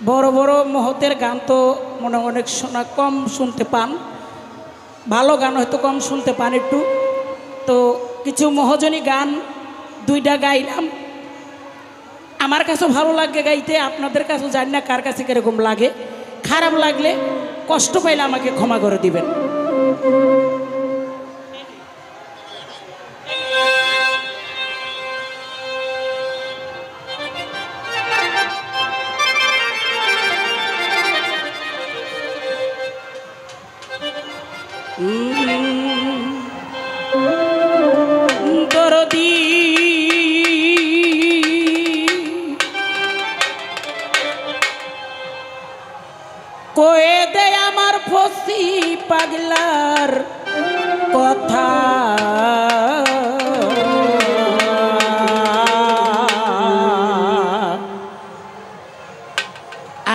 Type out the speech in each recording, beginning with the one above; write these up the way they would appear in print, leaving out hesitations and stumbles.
বড় বড় মহতের গান তো মনে অনেক শোনা কম শুনতে পান, ভালো গান হয়তো কম শুনতে পান একটু। তো কিছু মহজনী গান দুইটা গাইলাম, আমার কাছেও ভালো লাগে গাইতে, আপনাদের কাছেও জানি না কার কাছে কীরকম লাগে। খারাপ লাগলে কষ্ট পাইলে আমাকে ক্ষমা করে দিবেন। দরদি কয়ে দে আমার ফসি পাগলার কথা,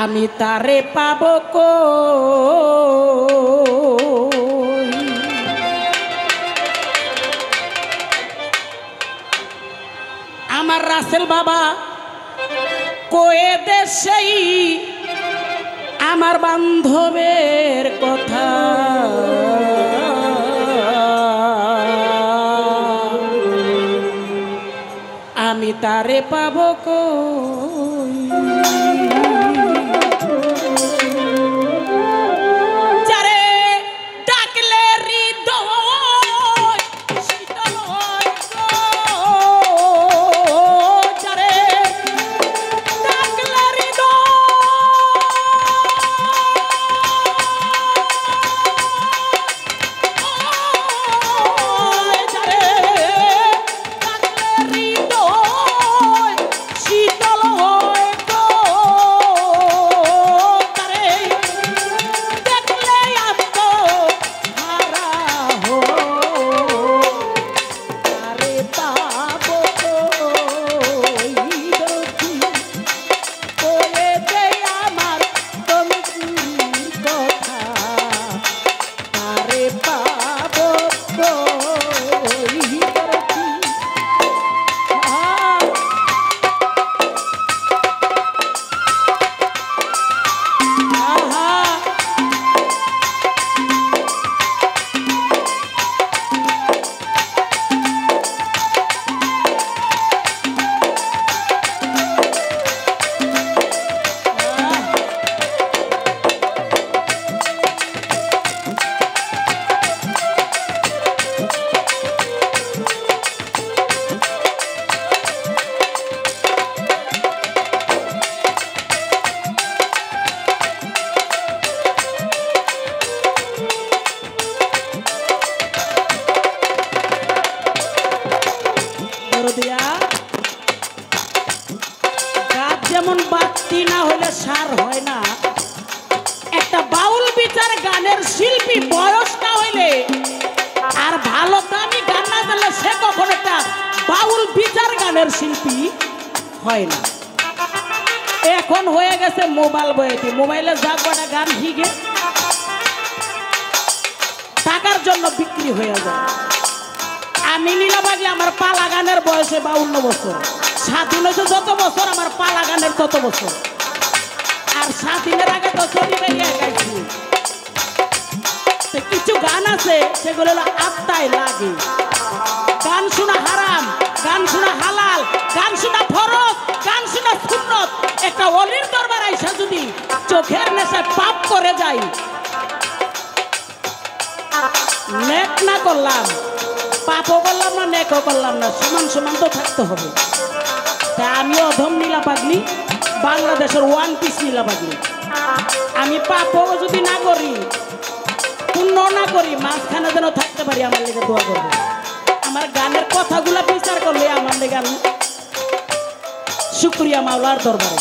আমি তারে পাবো কই। আমার রাসেল বাবা কয়ে দে সেই আমার বান্ধবের কথা, আমি তারে পাবো কই। যারে ডাকলে হৃদয় শীতল হয় গো, যারে ডাকলে যেমন বাতি না হলে সার হয় না, একটা বাউল বিচার গানের শিল্পী বয়স না হইলে আর ভালো দামি গান না দিলে সে কখন একটা বাউল বিচার গানের শিল্পী হয় না। এখন হয়ে গেছে মোবাইল বইতে, মোবাইলে যা কটা গান শিখে টাকার জন্য বিক্রি হয়ে যায়। আমি নীলাবাগী আমার পালা গানের বয়সে 52 বছর, স্বাধীন হয়েছে যত বছর আমার পালা গানের তত বছর। আর স্বাধীনের আগে তো চলি বেরিয়ে গাইছি। কিছু গান আছে সেগুলো হলো আত্মায় লাগে। গান শোনা হারাম, গান শোনা হালাল, গান শোনা ফরজ, গান শোনা সুন্নত। একটা অলির দরবার আইসা যদি চোখের নেশায় পাপ করে যাই, নেক না করলাম, পাপও করলাম না, নেকও করলাম না, সমান সমান তো থাকতে হবে। তা আমি অধম নীলা পাগলি, বাংলাদেশের ওয়ান পিস নীলা পাগলি। আমি পাপও যদি না করি, পুণ্য না করি, মাঝখানে যেন থাকতে পারি। আমার লেগে দোয়া করবে। আমার গানের কথাগুলা বিচার করলে আমার লেগে শুকরিয়া মাওলার দরবারে।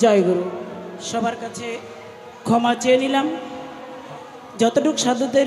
জয় গুরু। সবার কাছে ক্ষমা চেয়ে নিলাম, যতটুকু সাধুদের